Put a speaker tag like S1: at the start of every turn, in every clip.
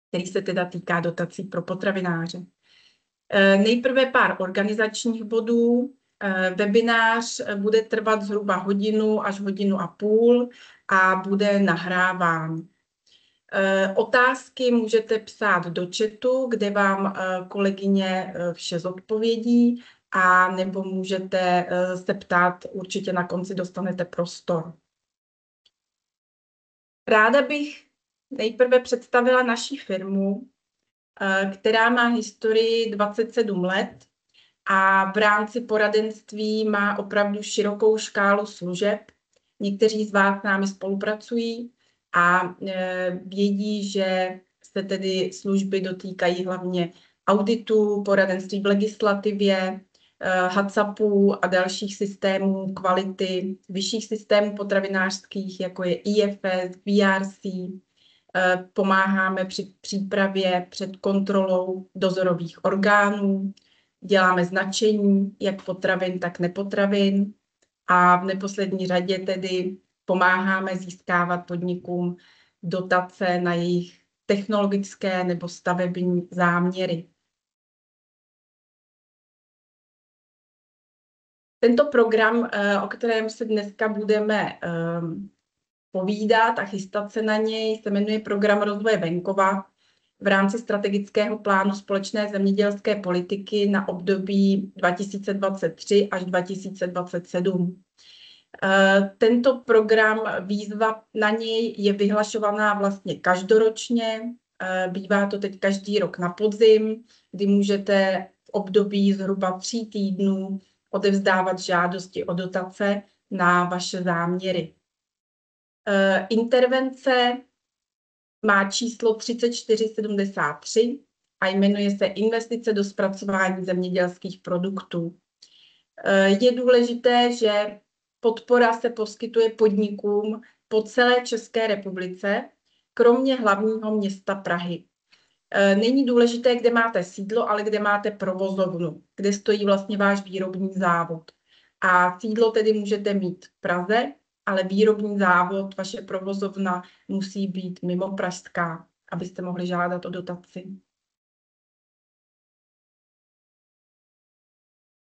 S1: který se teda týká dotací pro potravináře. Nejprve pár organizačních bodů. Webinář bude trvat zhruba hodinu až hodinu a půl a bude nahráván. Otázky můžete psát do chatu, kde vám kolegyně vše zodpovědí, a nebo můžete se ptát, určitě na konci dostanete prostor. Ráda bych nejprve představila naši firmu, která má historii 27 let a v rámci poradenství má opravdu širokou škálu služeb. Někteří z vás s námi spolupracují a vědí, že se tedy služby dotýkají hlavně auditu, poradenství v legislativě, HACCPů a dalších systémů kvality, vyšších systémů potravinářských, jako je IFS, VRC. Pomáháme při přípravě před kontrolou dozorových orgánů, děláme značení jak potravin, tak nepotravin a v neposlední řadě tedy pomáháme získávat podnikům dotace na jejich technologické nebo stavební záměry. Tento program, o kterém se dneska budeme povídat a chystat se na něj, se jmenuje Program rozvoje venkova v rámci strategického plánu společné zemědělské politiky na období 2023 až 2027. Tento program, výzva na něj je vyhlašovaná vlastně každoročně. Bývá to teď každý rok na podzim, kdy můžete v období zhruba 3 týdnů odevzdávat žádosti o dotace na vaše záměry. Intervence má číslo 3473 a jmenuje se Investice do zpracování zemědělských produktů. Je důležité, že podpora se poskytuje podnikům po celé České republice, kromě hlavního města Prahy. Není důležité, kde máte sídlo, ale kde máte provozovnu, kde stojí vlastně váš výrobní závod. A sídlo tedy můžete mít v Praze, ale výrobní závod, vaše provozovna musí být mimo pražská, abyste mohli žádat o dotaci.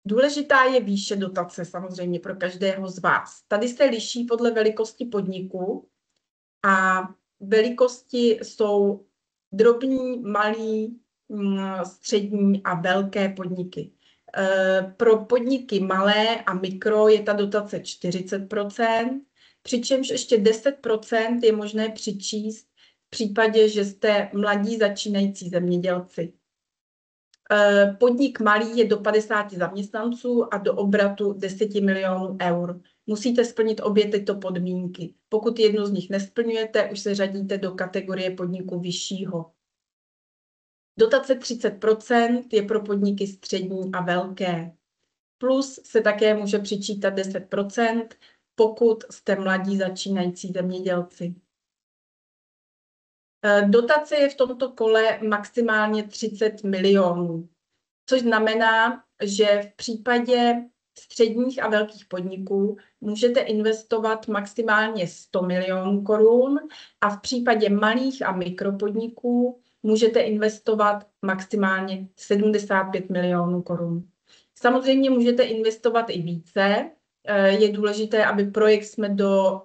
S1: Důležitá je výše dotace samozřejmě pro každého z vás. Tady se liší podle velikosti podniku a velikosti jsou drobní, malí, střední a velké podniky. Pro podniky malé a mikro je ta dotace 40%, přičemž ještě 10% je možné přičíst v případě, že jste mladí začínající zemědělci. Podnik malý je do 50 zaměstnanců a do obratu 10 milionů eur. Musíte splnit obě tyto podmínky. Pokud jednu z nich nesplňujete, už se řadíte do kategorie podniku vyššího. Dotace 30% je pro podniky střední a velké. Plus se také může přičítat 10%, pokud jste mladí začínající zemědělci. Dotace je v tomto kole maximálně 30 milionů, což znamená, že v případě středních a velkých podniků můžete investovat maximálně 100 milionů korun a v případě malých a mikropodniků můžete investovat maximálně 75 milionů korun. Samozřejmě můžete investovat i více. Je důležité, aby projekt jsme do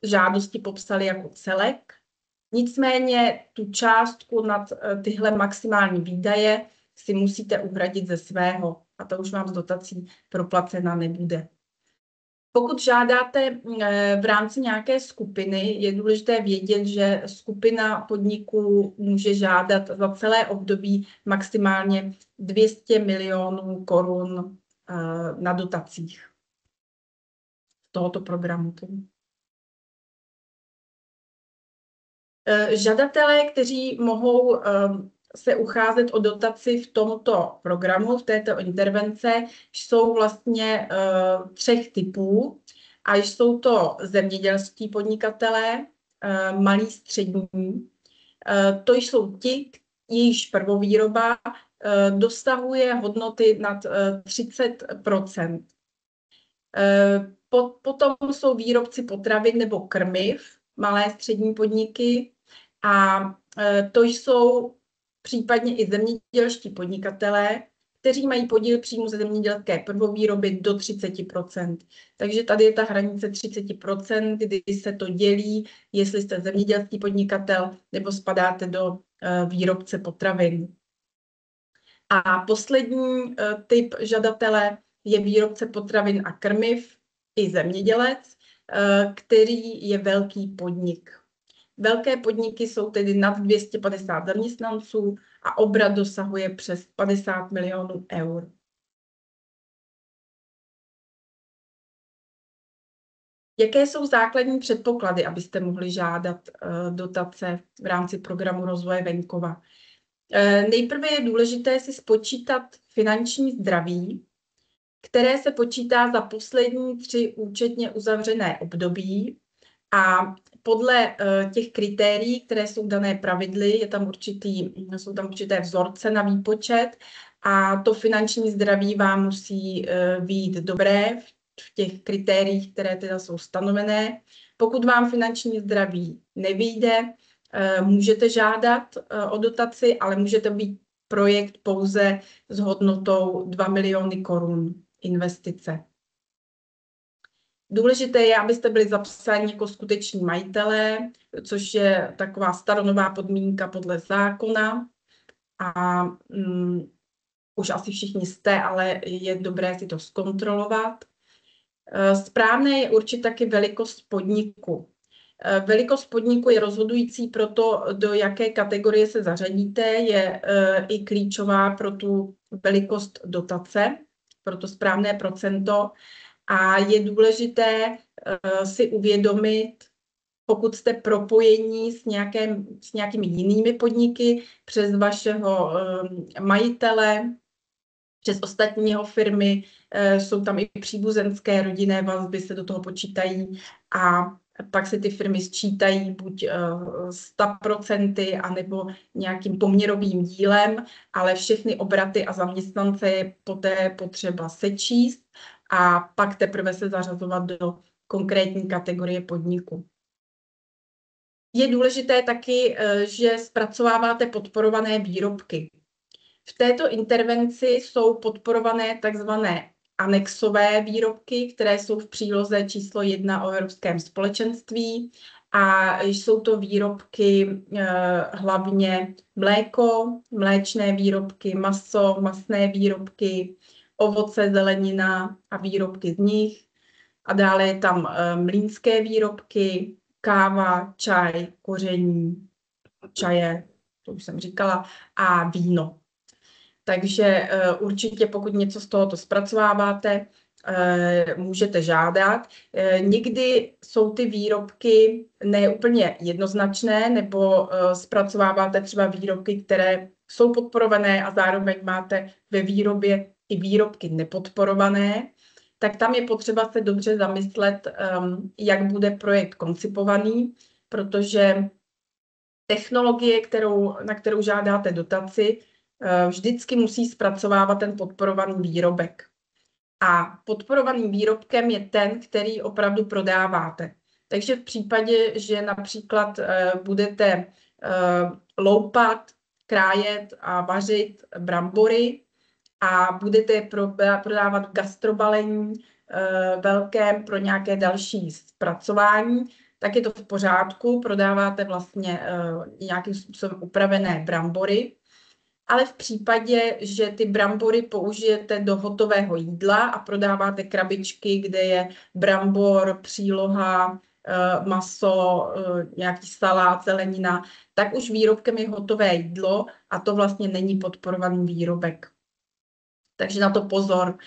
S1: žádosti popsali jako celek. Nicméně tu částku nad tyhle maximální výdaje si musíte uhradit ze svého a to už vám z dotací proplacena nebude. Pokud žádáte v rámci nějaké skupiny, je důležité vědět, že skupina podniků může žádat za celé období maximálně 200 milionů korun na dotacích tohoto programu. Žadatelé, kteří mohou se ucházet o dotaci v tomto programu, v této intervence, jsou vlastně 3 typů a jsou to zemědělští podnikatelé, malí, střední. To jsou ti, jejichž prvovýroba dosahuje hodnoty nad 30%. Potom jsou výrobci potravin nebo krmiv, malé střední podniky, a to jsou případně i zemědělští podnikatelé, kteří mají podíl příjmu ze zemědělské prvovýroby do 30%. Takže tady je ta hranice 30%, kdy se to dělí, jestli jste zemědělský podnikatel nebo spadáte do výrobce potravin. A poslední typ žadatele je výrobce potravin a krmiv i zemědělec, který je velký podnik. Velké podniky jsou tedy nad 250 zaměstnanců a obrat dosahuje přes 50 milionů eur. Jaké jsou základní předpoklady, abyste mohli žádat dotace v rámci programu rozvoje venkova? Nejprve je důležité si spočítat finanční zdraví, které se počítá za poslední 3 účetně uzavřené období a podle těch kritérií, které jsou dané pravidly, jsou tam určité vzorce na výpočet a to finanční zdraví vám musí být dobré v těch kritériích, které teda jsou stanovené. Pokud vám finanční zdraví nevyjde, můžete žádat o dotaci, ale můžete být projekt pouze s hodnotou 2 miliony korun investice. Důležité je, abyste byli zapsáni jako skuteční majitelé, což je taková staronová podmínka podle zákona. A už asi všichni jste, ale je dobré si to zkontrolovat. Správné je určit taky velikost podniku. Velikost podniku je rozhodující pro to, do jaké kategorie se zařadíte, je i klíčová pro tu velikost dotace, pro to správné procento. A je důležité si uvědomit, pokud jste propojení s nějakými jinými podniky, přes vašeho majitele, přes ostatní jeho firmy, jsou tam i příbuzenské rodinné vazby, se do toho počítají a pak se ty firmy sčítají buď 100% anebo nějakým poměrovým dílem, ale všechny obraty a zaměstnance je poté potřeba sečíst a pak teprve se zařazovat do konkrétní kategorie podniku. Je důležité taky, že zpracováváte podporované výrobky. V této intervenci jsou podporované takzvané anexové výrobky, které jsou v příloze číslo 1 o Evropském společenství a jsou to výrobky hlavně mléko, mléčné výrobky, maso, masné výrobky, ovoce, zelenina a výrobky z nich. A dále je tam mlýnské výrobky, káva, čaj, koření, čaje, to už jsem říkala, a víno. Takže určitě, pokud něco z tohoto zpracováváte, můžete žádat. Někdy jsou ty výrobky neúplně jednoznačné, nebo zpracováváte třeba výrobky, které jsou podporované a zároveň máte ve výrobě i výrobky nepodporované, tak tam je potřeba se dobře zamyslet, jak bude projekt koncipovaný, protože technologie, na kterou žádáte dotaci, vždycky musí zpracovávat ten podporovaný výrobek. A podporovaným výrobkem je ten, který opravdu prodáváte. Takže v případě, že například budete loupat, krájet a vařit brambory a budete je prodávat v gastrobalení velkém pro nějaké další zpracování, tak je to v pořádku, prodáváte vlastně nějakým způsobem upravené brambory. Ale v případě, že ty brambory použijete do hotového jídla a prodáváte krabičky, kde je brambor, příloha, maso, nějaký salát, zelenina, tak už výrobkem je hotové jídlo a to vlastně není podporovaný výrobek. Takže na to pozor.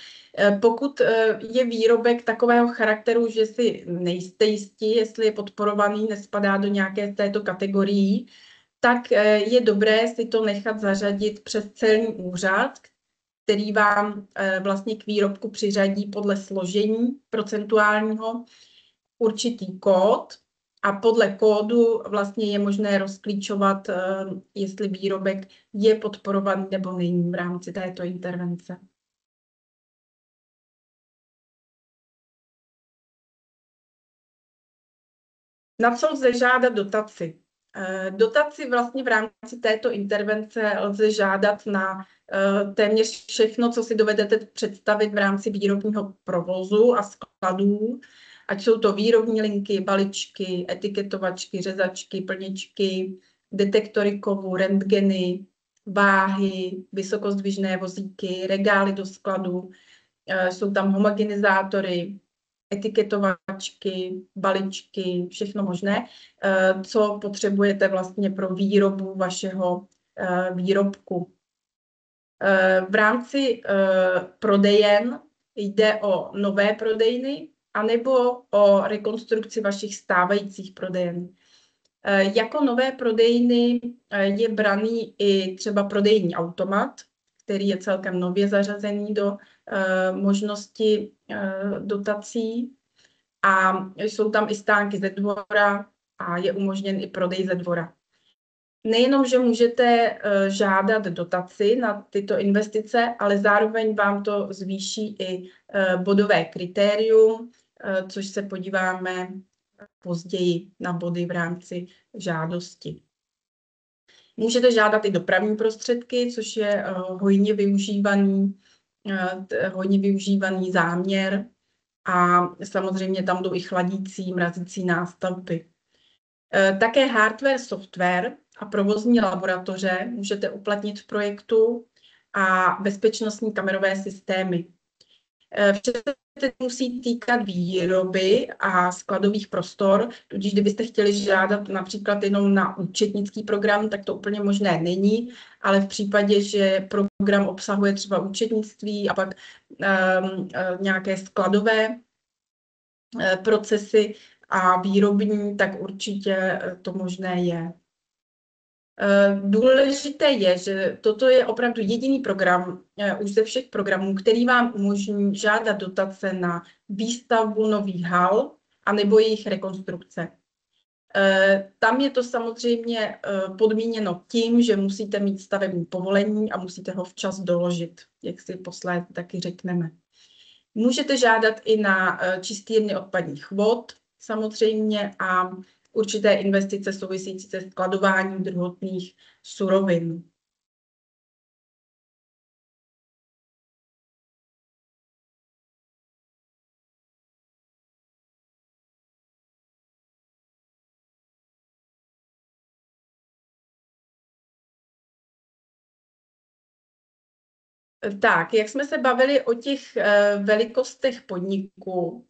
S1: Pokud je výrobek takového charakteru, že si nejste jistí, jestli je podporovaný, nespadá do nějaké z této kategorii, tak je dobré si to nechat zařadit přes celní úřad, který vám vlastně k výrobku přiřadí podle složení procentuálního určitý kód a podle kódu vlastně je možné rozklíčovat, jestli výrobek je podporovaný nebo není v rámci této intervence. Na co lze žádat dotaci? Dotaci vlastně v rámci této intervence lze žádat na téměř všechno, co si dovedete představit v rámci výrobního provozu a skladů, ať jsou to výrobní linky, baličky, etiketovačky, řezačky, plničky, detektory kovu, rentgeny, váhy, vysokozdvižné vozíky, regály do skladu, jsou tam homogenizátory, etiketovačky, baličky, všechno možné, co potřebujete vlastně pro výrobu vašeho výrobku. V rámci prodejen jde o nové prodejny anebo o rekonstrukci vašich stávajících prodejen. Jako nové prodejny je braný i třeba prodejní automat, který je celkem nově zařazený do možnosti dotací, a jsou tam i stánky ze dvora a je umožněn i prodej ze dvora. Nejenom, že můžete žádat dotaci na tyto investice, ale zároveň vám to zvýší i bodové kritérium, což se podíváme později na body v rámci žádosti. Můžete žádat i dopravní prostředky, což je hojně využívaný záměr, a samozřejmě tam jdou i chladící, mrazící nástavby. Také hardware, software a provozní laboratoře můžete uplatnit v projektu a bezpečnostní kamerové systémy. Vše se musí týkat výroby a skladových prostor, tudíž kdybyste chtěli žádat například jenom na účetnický program, tak to úplně možné není, ale v případě, že program obsahuje třeba účetnictví a pak nějaké skladové procesy a výrobní, tak určitě to možné je. Důležité je, že toto je opravdu jediný program už ze všech programů, který vám umožní žádat dotace na výstavbu nových hal anebo jejich rekonstrukce. Tam je to samozřejmě podmíněno tím, že musíte mít stavební povolení a musíte ho včas doložit, jak si posléze taky řekneme. Můžete žádat i na čistírny odpadních vod samozřejmě a určité investice související se skladováním druhotných surovin. Tak, jak jsme se bavili o těch velikostech podniků,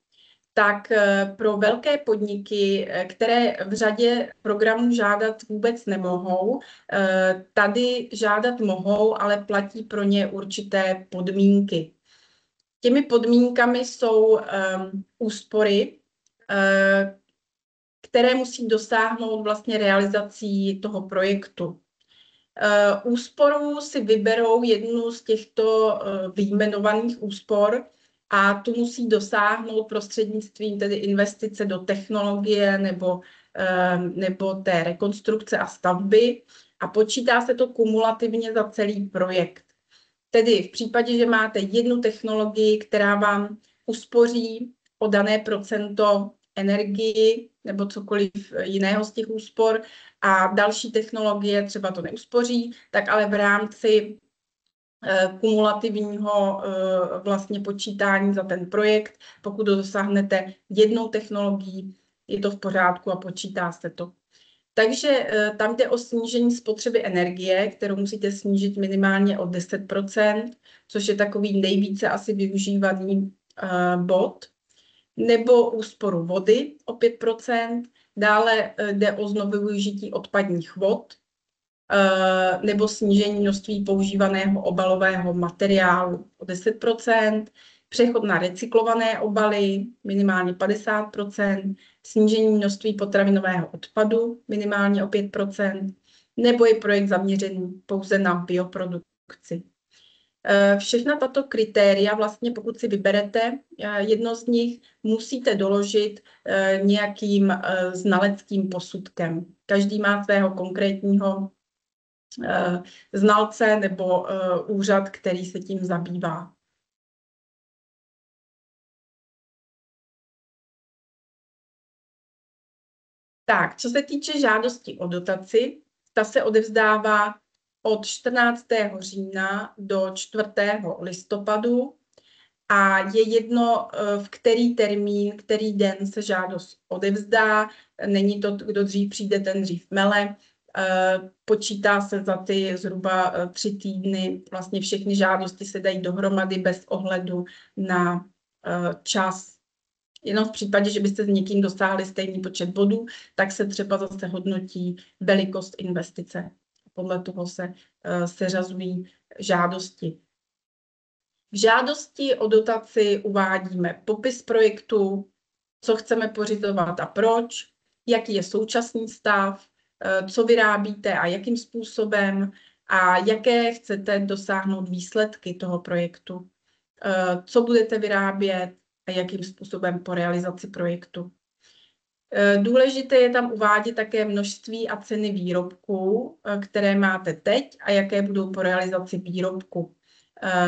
S1: tak pro velké podniky, které v řadě programů žádat vůbec nemohou, tady žádat mohou, ale platí pro ně určité podmínky. Těmi podmínkami jsou úspory, které musí dosáhnout vlastně realizací toho projektu. Úsporu si vyberou jednu z těchto vyjmenovaných úspor a tu musí dosáhnout prostřednictvím tedy investice do technologie nebo té rekonstrukce a stavby, a počítá se to kumulativně za celý projekt. Tedy v případě, že máte jednu technologii, která vám uspoří o dané procento energii nebo cokoliv jiného z těch úspor a další technologie třeba to neuspoří, tak ale v rámci kumulativního vlastně počítání za ten projekt, pokud dosáhnete jednou technologií, je to v pořádku a počítá se to. Takže tam jde o snížení spotřeby energie, kterou musíte snížit minimálně o 10%, což je takový nejvíce asi využívaný bod, nebo úsporu vody o 5%, dále jde o znovu využití odpadních vod, nebo snížení množství používaného obalového materiálu o 10%, přechod na recyklované obaly minimálně 50%, snížení množství potravinového odpadu minimálně o 5%, nebo je projekt zaměřený pouze na bioprodukci. Všechna tato kritéria, vlastně pokud si vyberete jedno z nich, musíte doložit nějakým znaleckým posudkem. Každý má svého konkrétního znalce nebo úřad, který se tím zabývá. Tak, co se týče žádosti o dotaci, ta se odevzdává od 14. října do 4. listopadu a je jedno, v který termín, který den se žádost odevzdá. Není to, kdo dřív přijde, ten dřív mele. Počítá se za ty zhruba 3 týdny. Vlastně všechny žádosti se dají dohromady bez ohledu na čas. Jenom v případě, že byste s někým dosáhli stejný počet bodů, tak se třeba zase hodnotí velikost investice. Podle toho se seřazují žádosti. V žádosti o dotaci uvádíme popis projektu, co chceme pořizovat a proč, jaký je současný stav, co vyrábíte a jakým způsobem a jaké chcete dosáhnout výsledky toho projektu, co budete vyrábět a jakým způsobem po realizaci projektu. Důležité je tam uvádět také množství a ceny výrobků, které máte teď a jaké budou po realizaci výrobku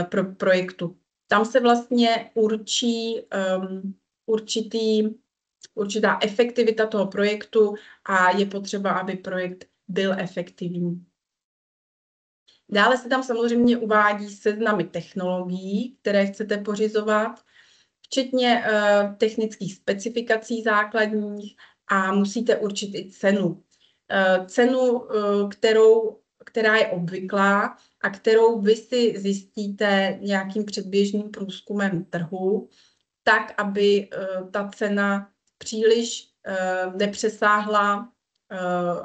S1: pro projektu. Tam se vlastně určí určitá efektivita toho projektu a je potřeba, aby projekt byl efektivní. Dále se tam samozřejmě uvádí seznamy technologií, které chcete pořizovat, včetně technických specifikací základních a musíte určit i cenu. Cenu, která je obvyklá a kterou vy si zjistíte nějakým předběžným průzkumem trhu, tak, aby ta cena příliš nepřesáhla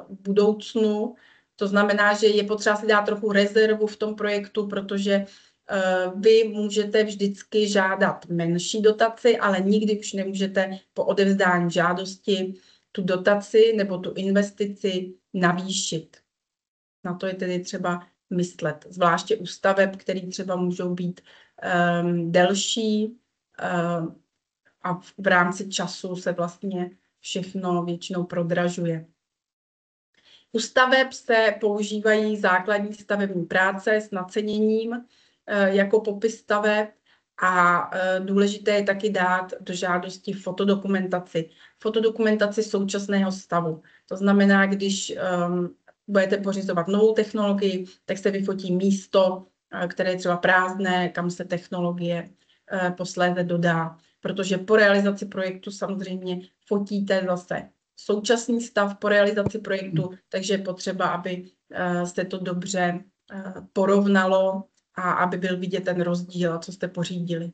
S1: v budoucnu. To znamená, že je potřeba si dát trochu rezervu v tom projektu, protože vy můžete vždycky žádat menší dotaci, ale nikdy už nemůžete po odevzdání žádosti tu dotaci nebo tu investici navýšit. Na to je tedy třeba myslet, zvláště u staveb, které třeba můžou být delší a v rámci času se vlastně všechno většinou prodražuje. U staveb se používají základní stavební práce s naceněním jako popis staveb a důležité je taky dát do žádosti fotodokumentaci. Fotodokumentaci současného stavu. To znamená, když budete pořizovat novou technologii, tak se vyfotí místo, které je třeba prázdné, kam se technologie posléze dodá. Protože po realizaci projektu samozřejmě fotíte zase současný stav po realizaci projektu, takže je potřeba, aby se to dobře porovnalo a aby byl vidět ten rozdíl, co jste pořídili.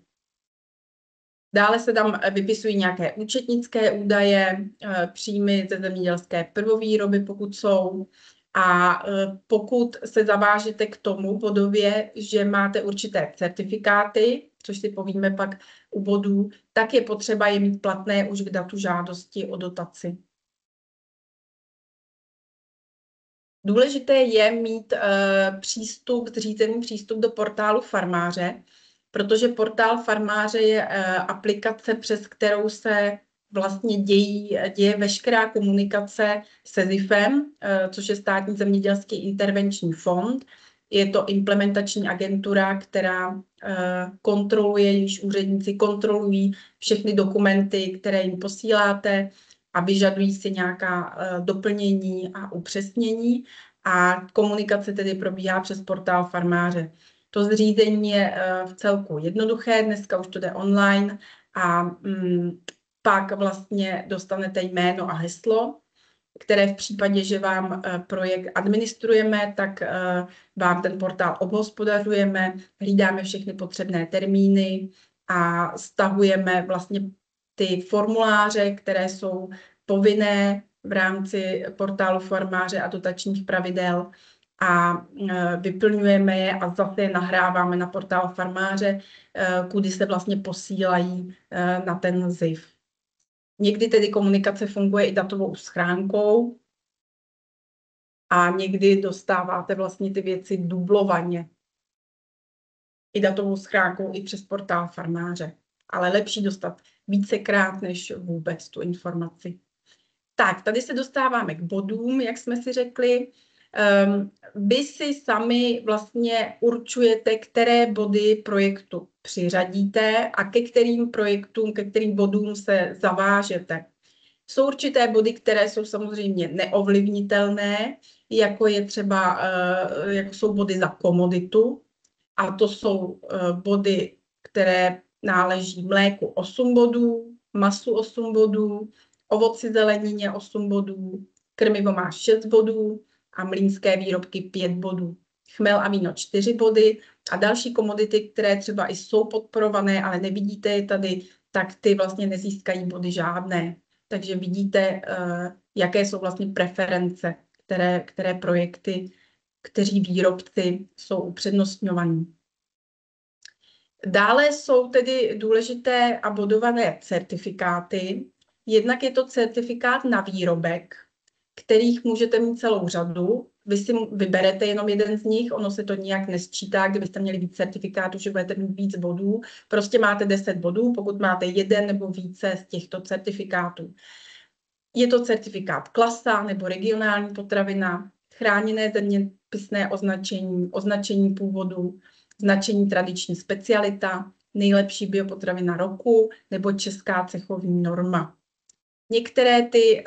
S1: Dále se tam vypisují nějaké účetnické údaje, příjmy ze zemědělské prvovýroby, pokud jsou. A pokud se zavážete k tomu bodově, že máte určité certifikáty, což si povíme pak u bodů, tak je potřeba je mít platné už k datu žádosti o dotaci. Důležité je mít zřízený přístup do portálu farmáře, protože portál farmáře je aplikace, přes kterou se vlastně děje veškerá komunikace se SZIFem, což je Státní zemědělský intervenční fond. Je to implementační agentura, která kontroluje, jejíž úředníci kontrolují všechny dokumenty, které jim posíláte a vyžadují si nějaká doplnění a upřesnění. A komunikace tedy probíhá přes portál farmáře. To zřízení je v celku jednoduché, dneska už to jde online a pak vlastně dostanete jméno a heslo, které v případě, že vám projekt administrujeme, tak vám ten portál obhospodařujeme, hlídáme všechny potřebné termíny a stahujeme vlastně ty formuláře, které jsou povinné v rámci portálu farmáře a dotačních pravidel a vyplňujeme je a zase je nahráváme na portál farmáře, kudy se vlastně posílají na ten SZIF. Někdy tedy komunikace funguje i datovou schránkou a někdy dostáváte vlastně ty věci dublovaně. I datovou schránkou, i přes portál farmáře. Ale lepší dostat vícekrát, než vůbec tu informaci. Tak, tady se dostáváme k bodům, jak jsme si řekli. Vy si sami vlastně určujete, které body projektu přiřadíte a ke kterým projektům, ke kterým bodům se zavážete. Jsou určité body, které jsou samozřejmě neovlivnitelné, jako je třeba, jako jsou body za komoditu, a to jsou body, které náleží mléku 8 bodů, masu 8 bodů, ovoci zelenině 8 bodů, krmivo má 6 bodů a mlýnské výrobky 5 bodů. Chmel a víno 4 body a další komodity, které třeba i jsou podporované, ale nevidíte je tady, tak ty vlastně nezískají body žádné. Takže vidíte, jaké jsou vlastně preference, které projekty, kteří výrobci jsou upřednostňovaní. Dále jsou tedy důležité a bodované certifikáty. Jednak je to certifikát na výrobek, kterých můžete mít celou řadu. Vy si vyberete jenom jeden z nich, ono se to nijak nesčítá, kdybyste měli víc certifikátů, že budete mít víc bodů. Prostě máte 10 bodů, pokud máte jeden nebo více z těchto certifikátů. Je to certifikát klasa nebo regionální potravina, chráněné zeměpisné označení, označení původu, značení tradiční specialita, nejlepší biopotravina roku nebo česká cechovní norma. Některé ty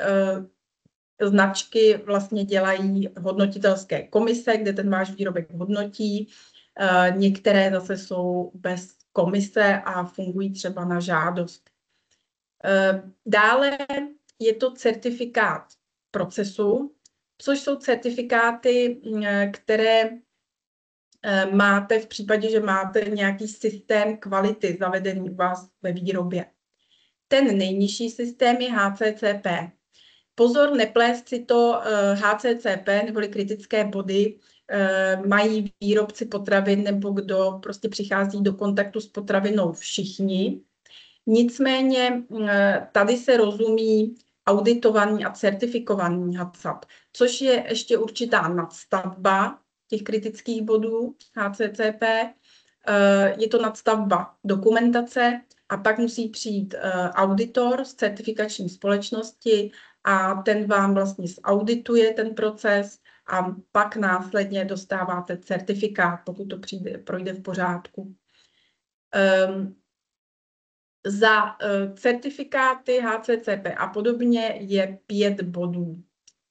S1: značky vlastně dělají hodnotitelské komise, kde ten váš výrobek hodnotí. Některé zase jsou bez komise a fungují třeba na žádost. Dále je to certifikát procesu, což jsou certifikáty, které máte v případě, že máte nějaký systém kvality zavedený u vás ve výrobě. Ten nejnižší systém je HCCP. Pozor, neplést si to, HCCP neboli kritické body mají výrobci potravin nebo kdo prostě přichází do kontaktu s potravinou všichni. Nicméně tady se rozumí auditovaný a certifikovaný HACCP, což je ještě určitá nadstavba těch kritických bodů HCCP. Je to nadstavba dokumentace a pak musí přijít auditor z certifikační společnosti a ten vám vlastně zaudituje ten proces a pak následně dostáváte certifikát, pokud to projde v pořádku. Za certifikáty HCCP a podobně je 5 bodů.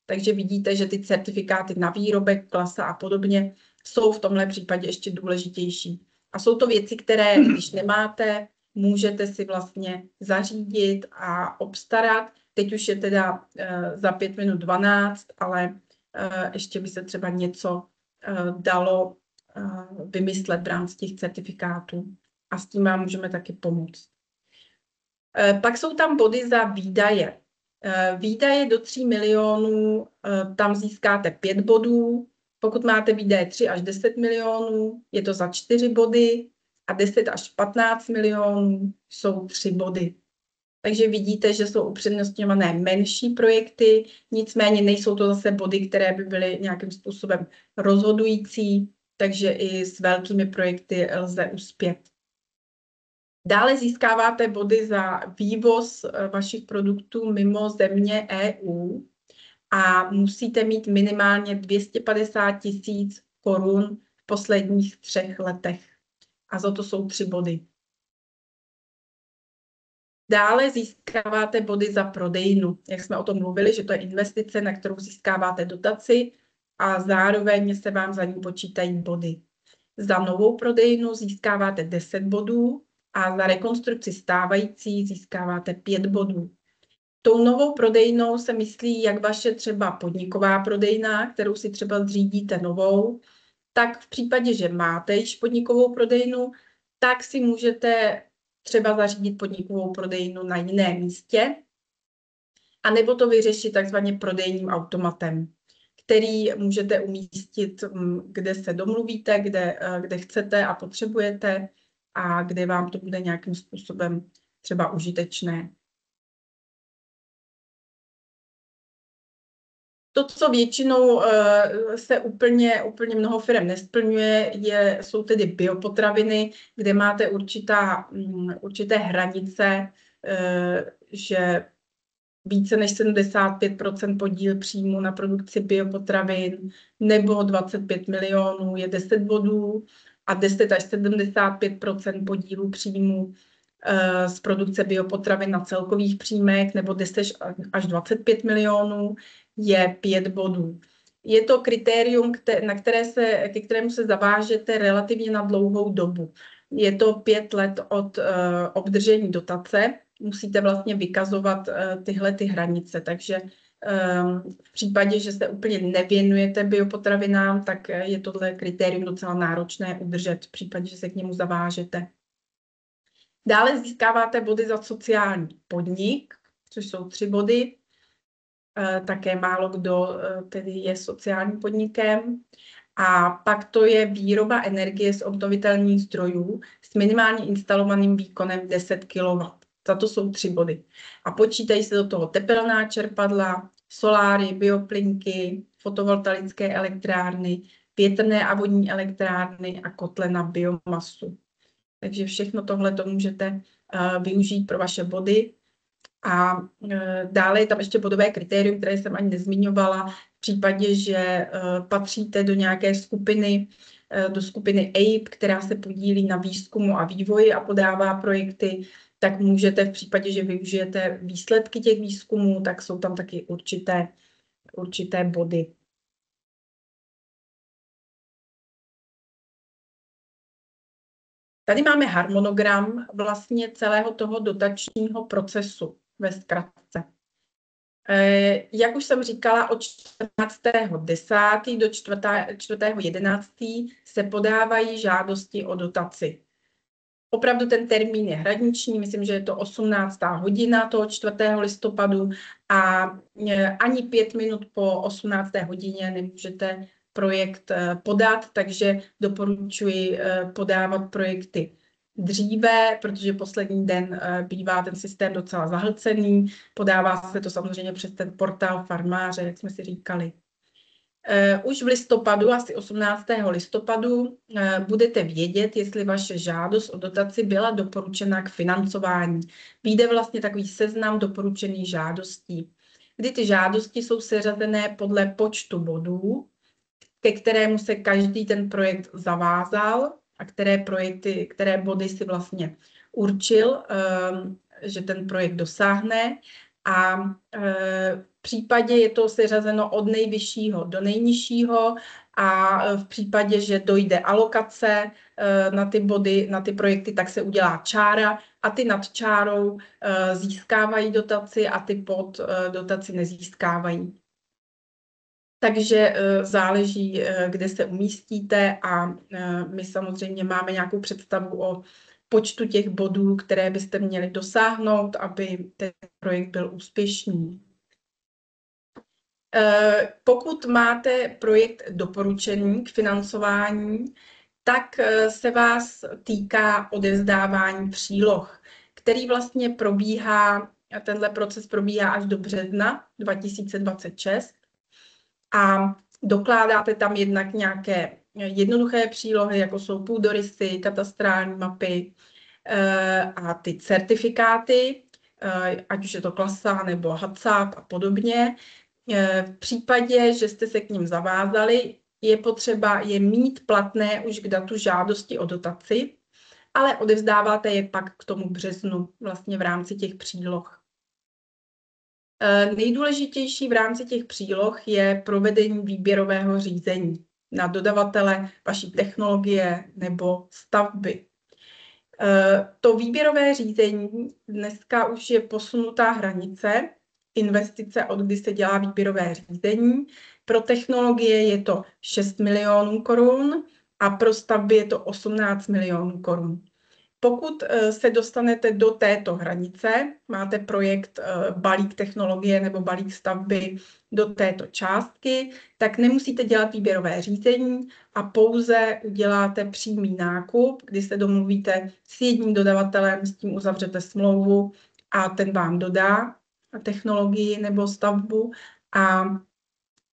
S1: Takže vidíte, že ty certifikáty na výrobek, klasa a podobně jsou v tomhle případě ještě důležitější. A jsou to věci, které, když nemáte, můžete si vlastně zařídit a obstarat. Teď už je teda za 5 minut 12, ale ještě by se třeba něco dalo vymyslet v rámci těch certifikátů. A s tím vám můžeme taky pomoct. Pak jsou tam body za výdaje. Výdaje do 3 milionů, tam získáte 5 bodů. Pokud máte výdaje 3 až 10 milionů, je to za 4 body a 10 až 15 milionů jsou 3 body. Takže vidíte, že jsou upřednostňované menší projekty, nicméně nejsou to zase body, které by byly nějakým způsobem rozhodující, takže i s velkými projekty lze uspět. Dále získáváte body za vývoz vašich produktů mimo země EU a musíte mít minimálně 250 000 korun v posledních 3 letech. A za to jsou 3 body. Dále získáváte body za prodejnu. Jak jsme o tom mluvili, že to je investice, na kterou získáváte dotaci a zároveň se vám za ní počítají body. Za novou prodejnu získáváte 10 bodů a za rekonstrukci stávající získáváte 5 bodů. Tou novou prodejnou se myslí jak vaše třeba podniková prodejna, kterou si třeba zřídíte novou, tak v případě, že máte již podnikovou prodejnu, tak si můžete třeba zařídit podnikovou prodejnu na jiném místě, anebo to vyřešit takzvaně prodejním automatem, který můžete umístit, kde se domluvíte, kde chcete a potřebujete a kde vám to bude nějakým způsobem třeba užitečné. To, co většinou se úplně mnoho firm nesplňuje, jsou tedy biopotraviny, kde máte určité hranice, že více než 75% podíl příjmu na produkci biopotravin nebo 25 milionů je 10 bodů a 10 až 75% podílu příjmu z produkce biopotravin na celkových příjmech nebo 10 až 25 milionů je 5 bodů. Je to kritérium, ke kterému se zavážete relativně na dlouhou dobu. Je to 5 let od obdržení dotace. Musíte vlastně vykazovat tyhle hranice, takže v případě, že se úplně nevěnujete biopotravinám, tak je tohle kritérium docela náročné udržet v případě, že se k němu zavážete. Dále získáváte body za sociální podnik, což jsou 3 body. Také málo kdo tedy je sociálním podnikem. A pak to je výroba energie z obnovitelných zdrojů s minimálně instalovaným výkonem 10 kW. Za to jsou 3 body. A počítají se do toho tepelná čerpadla, soláry, bioplynky, fotovoltaické elektrárny, větrné a vodní elektrárny a kotle na biomasu. Takže všechno tohle to můžete využít pro vaše body. A dále je tam ještě bodové kritérium, které jsem ani nezmiňovala. V případě, že patříte do nějaké skupiny, do skupiny APE, která se podílí na výzkumu a vývoji a podává projekty, tak můžete v případě, že využijete výsledky těch výzkumů, tak jsou tam taky určité body. Tady máme harmonogram vlastně celého toho dotačního procesu ve zkratce. Jak už jsem říkala, od 14.10. do 4.11. se podávají žádosti o dotaci. Opravdu ten termín je hraniční, myslím, že je to 18. hodina toho 4. listopadu a ani 5 minut po 18. hodině nemůžete projekt podat, takže doporučuji podávat projekty dříve, protože poslední den bývá ten systém docela zahlcený. Podává se to samozřejmě přes ten portál farmáře, jak jsme si říkali. Už v listopadu, asi 18. listopadu, budete vědět, jestli vaše žádost o dotaci byla doporučena k financování. Vyjde vlastně takový seznam doporučených žádostí, kdy ty žádosti jsou seřazené podle počtu bodů, ke kterému se každý ten projekt zavázal a které body si vlastně určil, že ten projekt dosáhne. A v případě je to seřazeno od nejvyššího do nejnižšího a v případě, že dojde alokace na ty body, na ty projekty, tak se udělá čára a ty nad čárou získávají dotaci a ty pod dotaci nezískávají. Takže záleží, kde se umístíte a my samozřejmě máme nějakou představu o počtu těch bodů, které byste měli dosáhnout, aby ten projekt byl úspěšný. Pokud máte projekt doporučený k financování, tak se vás týká odevzdávání příloh, který vlastně probíhá, tenhle proces probíhá až do března 2026 a dokládáte tam jednak nějaké jednoduché přílohy, jako jsou půdorysy, katastrální mapy a ty certifikáty, ať už je to Klasa nebo HACCP a podobně. V případě, že jste se k nim zavázali, je potřeba je mít platné už k datu žádosti o dotaci, ale odevzdáváte je pak k tomu březnu vlastně v rámci těch příloh. Nejdůležitější v rámci těch příloh je provedení výběrového řízení na dodavatele vaší technologie nebo stavby. To výběrové řízení dneska už je posunutá hranice investice, od kdy se dělá výběrové řízení. Pro technologie je to 6 milionů korun a pro stavby je to 18 milionů korun. Pokud se dostanete do této hranice, máte projekt balík technologie nebo balík stavby do této částky, tak nemusíte dělat výběrové řízení a pouze uděláte přímý nákup, kdy se domluvíte s jedním dodavatelem, s tím uzavřete smlouvu a ten vám dodá technologii nebo stavbu. A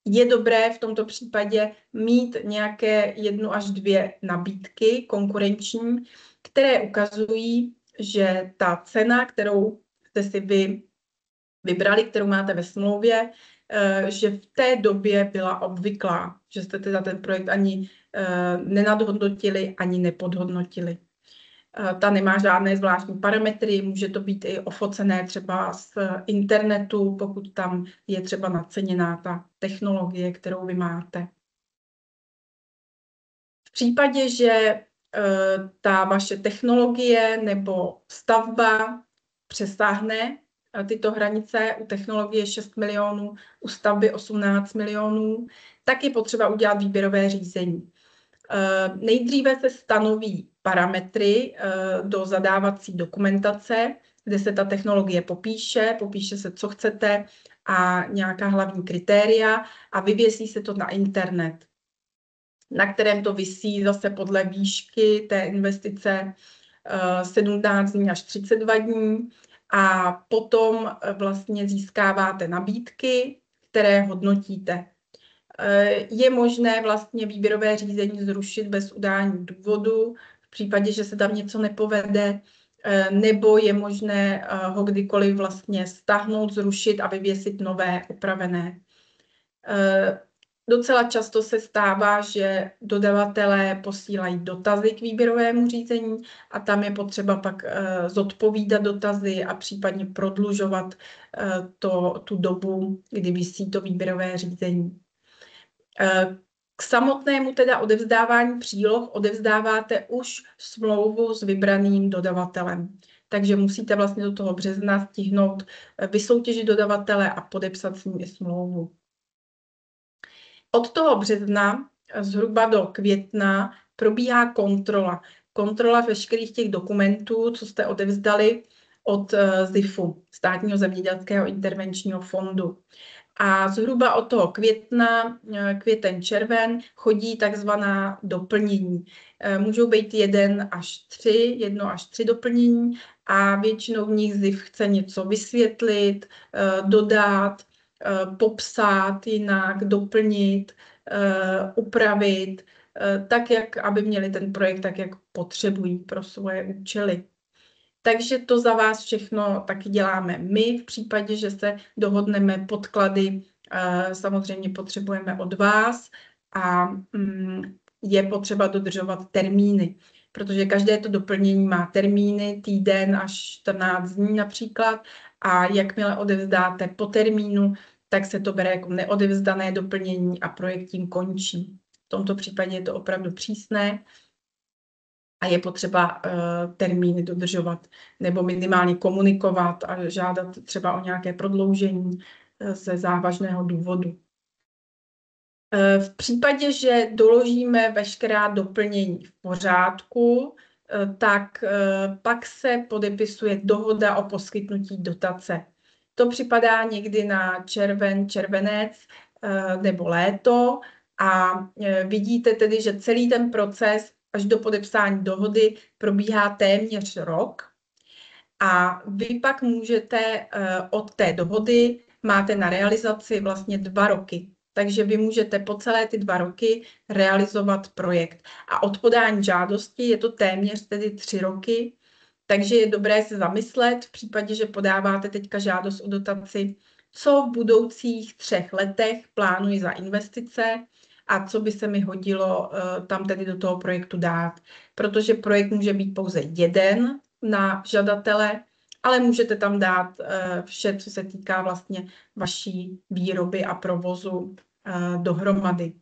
S1: je dobré v tomto případě mít nějaké 1 až 2 nabídky konkurenční, které ukazují, že ta cena, kterou jste si vy vybrali, kterou máte ve smlouvě, že v té době byla obvyklá, že jste teda ten projekt ani nenadhodnotili, ani nepodhodnotili. Ta nemá žádné zvláštní parametry, může to být i ofocené třeba z internetu, pokud tam je třeba naceněná ta technologie, kterou vy máte. V případě, že ta vaše technologie nebo stavba přesáhne tyto hranice, u technologie 6 milionů, u stavby 18 milionů, tak je potřeba udělat výběrové řízení. Nejdříve se stanoví parametry do zadávací dokumentace, kde se ta technologie popíše se, co chcete a nějaká hlavní kritéria a vyvěsí se to na internet, na kterém to visí zase podle výšky té investice 17 dní až 32 dní a potom vlastně získáváte nabídky, které hodnotíte. Je možné vlastně výběrové řízení zrušit bez udání důvodu v případě, že se tam něco nepovede, nebo je možné ho kdykoliv vlastně stáhnout, zrušit a vyvěsit nové, upravené. Docela často se stává, že dodavatelé posílají dotazy k výběrovému řízení a tam je potřeba pak zodpovídat dotazy a případně prodlužovat tu dobu, kdy visí to výběrové řízení. K samotnému teda odevzdávání příloh odevzdáváte už smlouvu s vybraným dodavatelem. Takže musíte vlastně do toho března stihnout vysoutěžit dodavatele a podepsat s ním smlouvu. Od toho března zhruba do května probíhá kontrola. Kontrola veškerých těch dokumentů, co jste odevzdali od ZIFu, Státního zemědělského intervenčního fondu. A zhruba od toho května, květen, červen, chodí takzvaná doplnění. Můžou být 1 až 3 doplnění a většinou v nich ZIF chce něco vysvětlit, dodat, popsat jinak, doplnit, upravit, tak, aby měli ten projekt tak, jak potřebují pro svoje účely. Takže to za vás všechno taky děláme my. V případě, že se dohodneme podklady, samozřejmě potřebujeme od vás a je potřeba dodržovat termíny, protože každé to doplnění má termíny, týden až 14 dní například a jakmile odevzdáte po termínu, tak se to bere jako neodevzdané doplnění a projekt tím končí. V tomto případě je to opravdu přísné a je potřeba termíny dodržovat nebo minimálně komunikovat a žádat třeba o nějaké prodloužení ze závažného důvodu. V případě, že doložíme veškerá doplnění v pořádku, tak pak se podepisuje dohoda o poskytnutí dotace. To připadá někdy na červenec nebo léto a vidíte tedy, že celý ten proces až do podepsání dohody probíhá téměř rok a vy pak můžete od té dohody, máte na realizaci vlastně 2 roky. Takže vy můžete po celé ty 2 roky realizovat projekt. A od podání žádosti je to téměř tedy 3 roky, takže je dobré se zamyslet v případě, že podáváte teďka žádost o dotaci, co v budoucích 3 letech plánuji za investice a co by se mi hodilo tam tedy do toho projektu dát. Protože projekt může být pouze jeden na žadatele, ale můžete tam dát vše, co se týká vlastně vaší výroby a provozu dohromady.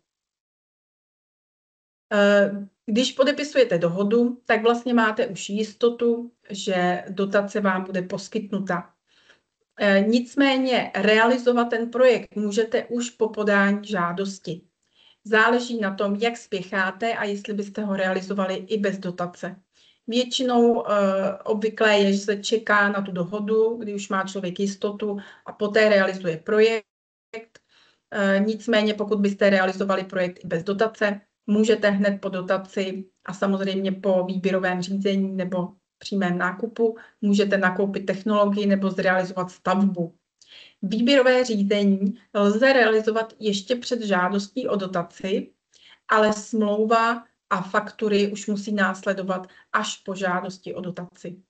S1: Když podepisujete dohodu, tak vlastně máte už jistotu, že dotace vám bude poskytnuta. Nicméně realizovat ten projekt můžete už po podání žádosti. Záleží na tom, jak spěcháte a jestli byste ho realizovali i bez dotace. Většinou obvyklé je, že se čeká na tu dohodu, kdy už má člověk jistotu a poté realizuje projekt. Nicméně pokud byste realizovali projekt i bez dotace, můžete hned po dotaci a samozřejmě po výběrovém řízení nebo přímém nákupu můžete nakoupit technologii nebo zrealizovat stavbu. Výběrové řízení lze realizovat ještě před žádostí o dotaci, ale smlouva a faktury už musí následovat až po žádosti o dotaci.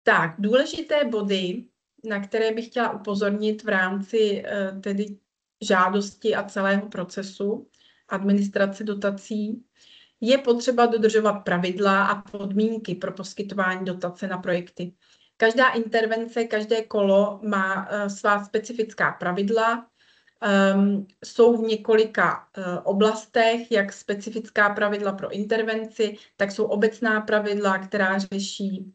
S1: Tak, důležité body, na které bych chtěla upozornit v rámci tedy žádosti a celého procesu administrace dotací. Je potřeba dodržovat pravidla a podmínky pro poskytování dotace na projekty. Každá intervence, každé kolo má svá specifická pravidla. Jsou v několika oblastech, jak specifická pravidla pro intervenci, tak jsou obecná pravidla, která řeší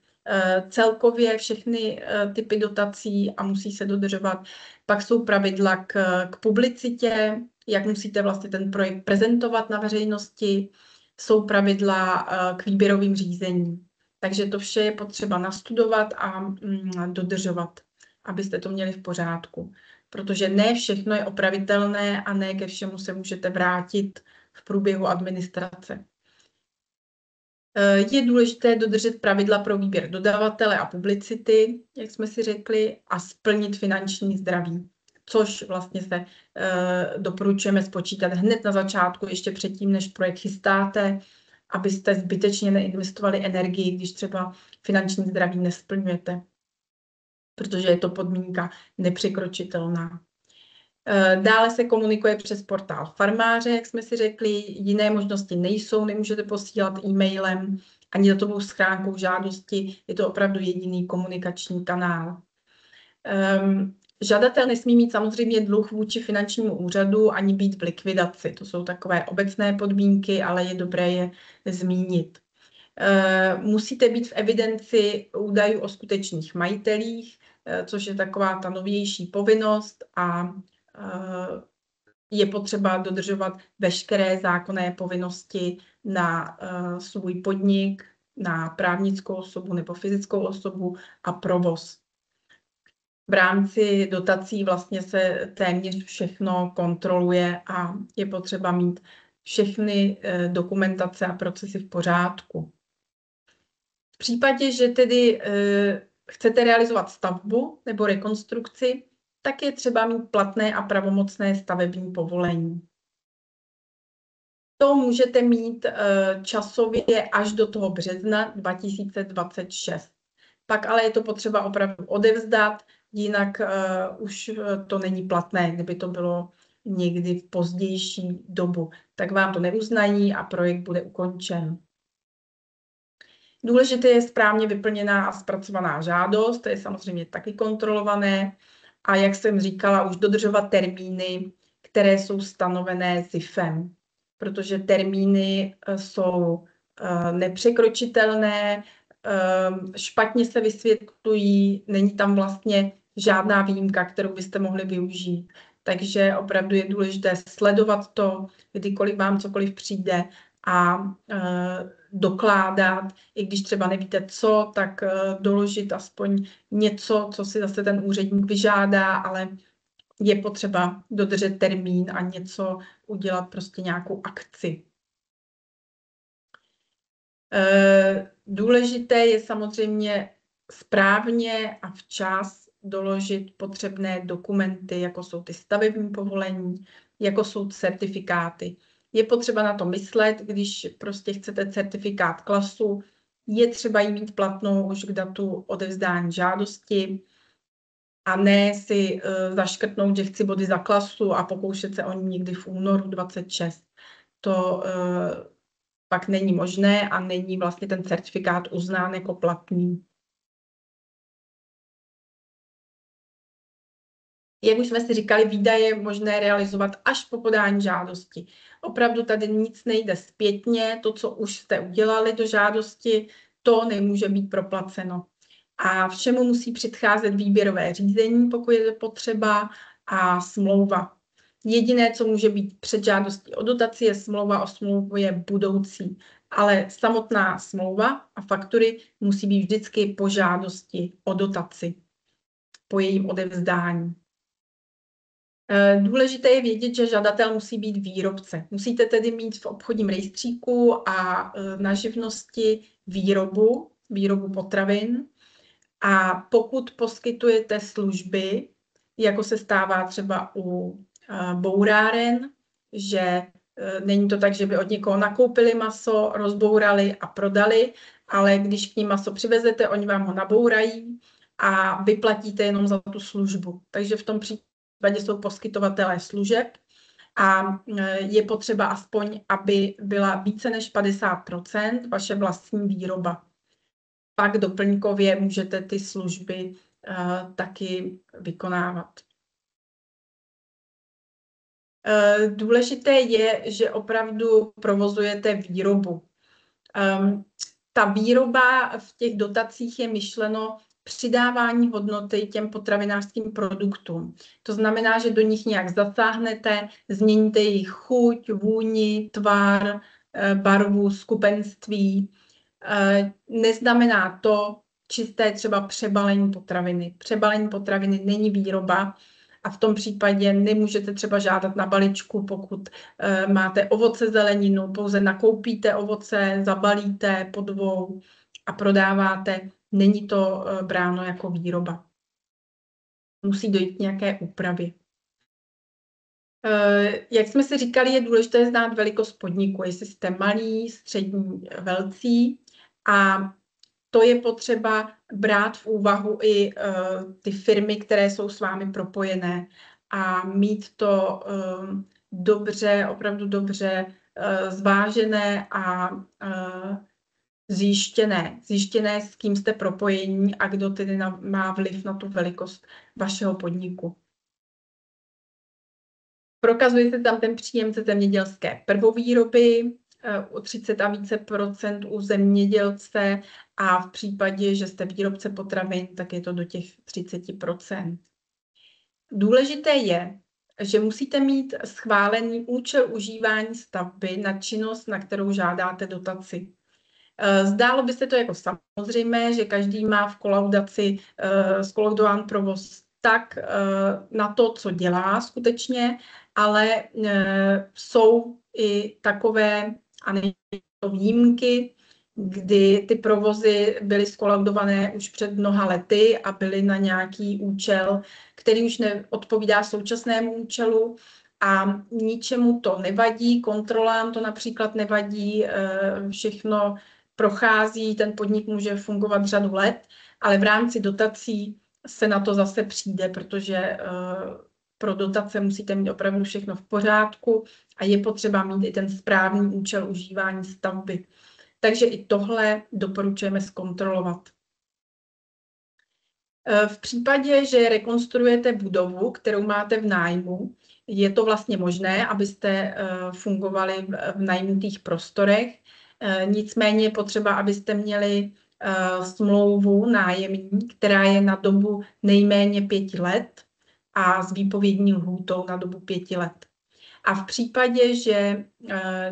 S1: celkově všechny typy dotací a musí se dodržovat. Pak jsou pravidla k publicitě, jak musíte vlastně ten projekt prezentovat na veřejnosti. Jsou pravidla k výběrovým řízením. Takže to vše je potřeba nastudovat a dodržovat, abyste to měli v pořádku. Protože ne všechno je opravitelné a ne ke všemu se můžete vrátit v průběhu administrace. Je důležité dodržet pravidla pro výběr dodavatele a publicity, jak jsme si řekli, a splnit finanční zdraví, což vlastně se doporučujeme spočítat hned na začátku, ještě předtím, než projekt chystáte, abyste zbytečně neinvestovali energii, když třeba finanční zdraví nesplňujete, protože je to podmínka nepřekročitelná. Dále se komunikuje přes portál farmáře, jak jsme si řekli, jiné možnosti nejsou, nemůžete posílat e-mailem ani datovou schránkou žádosti, je to opravdu jediný komunikační kanál. Žadatel nesmí mít samozřejmě dluh vůči finančnímu úřadu ani být v likvidaci. To jsou takové obecné podmínky, ale je dobré je zmínit. Musíte být v evidenci údajů o skutečných majitelích, což je taková ta novější povinnost a je potřeba dodržovat veškeré zákonné povinnosti na svůj podnik, na právnickou osobu nebo fyzickou osobu a provoz. V rámci dotací vlastně se téměř všechno kontroluje a je potřeba mít všechny dokumentace a procesy v pořádku. V případě, že tedy chcete realizovat stavbu nebo rekonstrukci, tak je třeba mít platné a pravomocné stavební povolení. To můžete mít časově až do toho března 2026. Pak ale je to potřeba opravdu odevzdat, jinak už to není platné, kdyby to bylo někdy v pozdější dobu. Tak vám to neuznají a projekt bude ukončen. Důležité je správně vyplněná a zpracovaná žádost, to je samozřejmě taky kontrolované. A jak jsem říkala, už dodržovat termíny, které jsou stanovené ZIFem, protože termíny jsou nepřekročitelné, špatně se vysvětlují, není tam vlastně žádná výjimka, kterou byste mohli využít. Takže opravdu je důležité sledovat to, kdykoliv vám cokoliv přijde a dokládat, i když třeba nevíte co, tak doložit aspoň něco, co si zase ten úředník vyžádá, ale je potřeba dodržet termín a něco udělat, prostě nějakou akci. Důležité je samozřejmě správně a včas doložit potřebné dokumenty, jako jsou ty stavební povolení, jako jsou certifikáty. Je potřeba na to myslet, když prostě chcete certifikát klasu, je třeba ji mít platnou už k datu odevzdání žádosti a ne si zaškrtnout, že chci body za klasu a pokoušet se o ní někdy v únoru 26. To pak není možné a není vlastně ten certifikát uznán jako platný. Jak už jsme si říkali, výdaje je možné realizovat až po podání žádosti. Opravdu tady nic nejde zpětně, to, co už jste udělali do žádosti, to nemůže být proplaceno. A všemu musí předcházet výběrové řízení, pokud je potřeba, a smlouva. Jediné, co může být před žádostí o dotaci, je smlouva o smlouvě budoucí. Ale samotná smlouva a faktury musí být vždycky po žádosti o dotaci, po jejím odevzdání. Důležité je vědět, že žadatel musí být výrobce. Musíte tedy mít v obchodním rejstříku a na živnosti výrobu potravin. A pokud poskytujete služby, jako se stává třeba u bouráren, že není to tak, že by od někoho nakoupili maso, rozbourali a prodali, ale když k ním maso přivezete, oni vám ho nabourají a vyplatíte jenom za tu službu. Takže v tom případě případě jsou poskytovatelé služeb a je potřeba aspoň, aby byla více než 50% vaše vlastní výroba. Pak doplňkově můžete ty služby taky vykonávat. Důležité je, že opravdu provozujete výrobu. Ta výroba v těch dotacích je myšleno přidávání hodnoty těm potravinářským produktům. To znamená, že do nich nějak zasáhnete, změníte jejich chuť, vůni, tvar, barvu, skupenství. Neznamená to čisté třeba přebalení potraviny. Přebalení potraviny není výroba a v tom případě nemůžete třeba žádat na balíčku, pokud máte ovoce, zeleninu, pouze nakoupíte ovoce, zabalíte po 2 a prodáváte. Není to bráno jako výroba. Musí dojít k nějaké úpravě. Jak jsme si říkali, je důležité znát velikost podniku, jestli jste malí, střední, velcí, a to je potřeba brát v úvahu i ty firmy, které jsou s vámi propojené, a mít to dobře, opravdu dobře zvážené a zjištěné, s kým jste propojení a kdo tedy má vliv na tu velikost vašeho podniku. Prokazuje se tam ten příjemce zemědělské prvovýroby, o 30 a více procent u zemědělce, a v případě, že jste výrobce potravin, tak je to do těch 30%. Důležité je, že musíte mít schválený účel užívání stavby na činnost, na kterou žádáte dotaci. Zdálo by se to jako samozřejmé, že každý má v kolaudaci skolaudován provoz tak na to, co dělá skutečně, ale jsou i takové, a nejsou to výjimky, kdy ty provozy byly skolaudované už před mnoha lety a byly na nějaký účel, který už neodpovídá současnému účelu, a ničemu to nevadí, kontrolám to například nevadí, všechno prochází, ten podnik může fungovat řadu let, ale v rámci dotací se na to zase přijde, protože pro dotace musíte mít opravdu všechno v pořádku a je potřeba mít i ten správný účel užívání stavby. Takže i tohle doporučujeme zkontrolovat. V případě, že rekonstruujete budovu, kterou máte v nájmu, je to vlastně možné, abyste fungovali v najmutých prostorech. Nicméně je potřeba, abyste měli smlouvu nájemní, která je na dobu nejméně 5 let a s výpovědní lhůtou na dobu 5 let. A v případě, že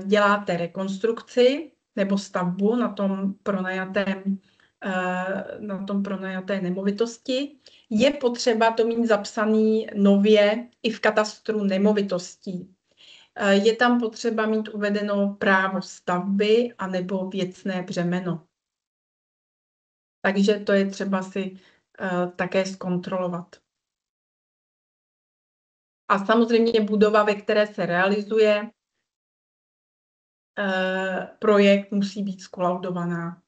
S1: děláte rekonstrukci nebo stavbu na tom pronajaté nemovitosti, je potřeba to mít zapsaný nově i v katastru nemovitostí. Je tam potřeba mít uvedeno právo stavby anebo věcné břemeno. Takže to je třeba si také zkontrolovat. A samozřejmě budova, ve které se realizuje projekt, musí být skolaudovaná.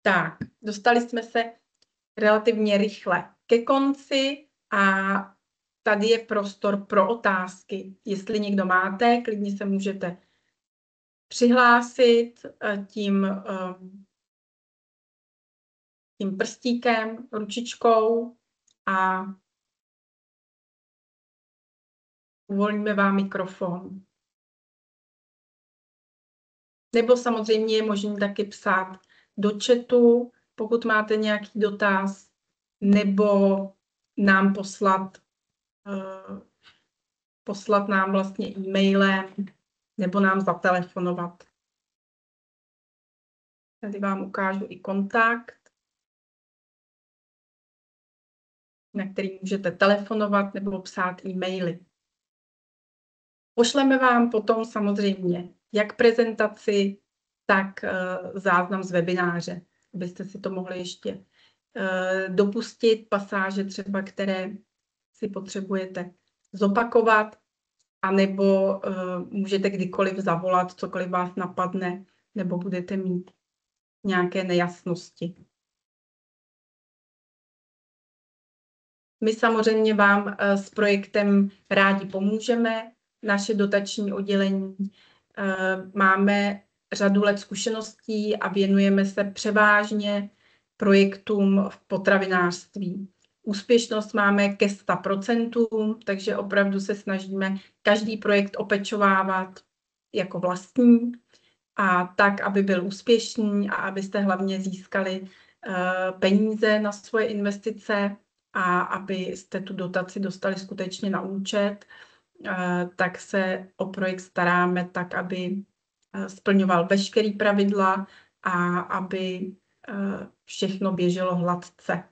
S1: Tak, dostali jsme se relativně rychle ke konci a tady je prostor pro otázky. Jestli někdo máte, klidně se můžete přihlásit tím prstíkem, ručičkou a uvolníme vám mikrofon. Nebo samozřejmě je možné taky psát do chatu, pokud máte nějaký dotaz, nebo nám poslat nám vlastně e-mailem, nebo nám zatelefonovat. Tady vám ukážu i kontakt, na který můžete telefonovat nebo psát e-maily. Pošleme vám potom samozřejmě jak prezentaci, tak záznam z webináře, abyste si to mohli ještě dopustit, pasáže třeba, které si potřebujete zopakovat, anebo můžete kdykoliv zavolat, cokoliv vás napadne, nebo budete mít nějaké nejasnosti. My samozřejmě vám s projektem rádi pomůžeme. Naše dotační oddělení máme řadu let zkušeností a věnujeme se převážně projektům v potravinářství. Úspěšnost máme ke 100%, takže opravdu se snažíme každý projekt opečovávat jako vlastní a tak, aby byl úspěšný a abyste hlavně získali peníze na svoje investice a abyste tu dotaci dostali skutečně na účet, tak se o projekt staráme tak, aby splňoval veškerý pravidla a aby všechno běželo hladce.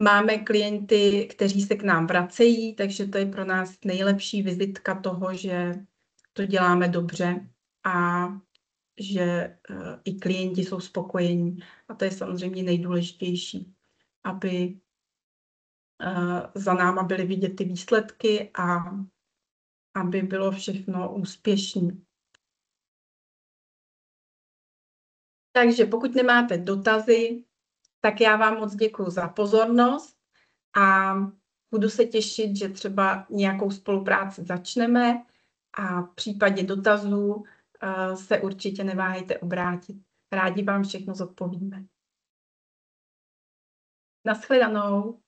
S1: Máme klienty, kteří se k nám vracejí, takže to je pro nás nejlepší vizitka toho, že to děláme dobře a že i klienti jsou spokojení. A to je samozřejmě nejdůležitější, aby za náma byly vidět ty výsledky a aby bylo všechno úspěšné. Takže pokud nemáte dotazy, tak já vám moc děkuji za pozornost a budu se těšit, že třeba nějakou spolupráci začneme a v případě dotazů se určitě neváhejte obrátit. Rádi vám všechno zodpovíme. Naschledanou.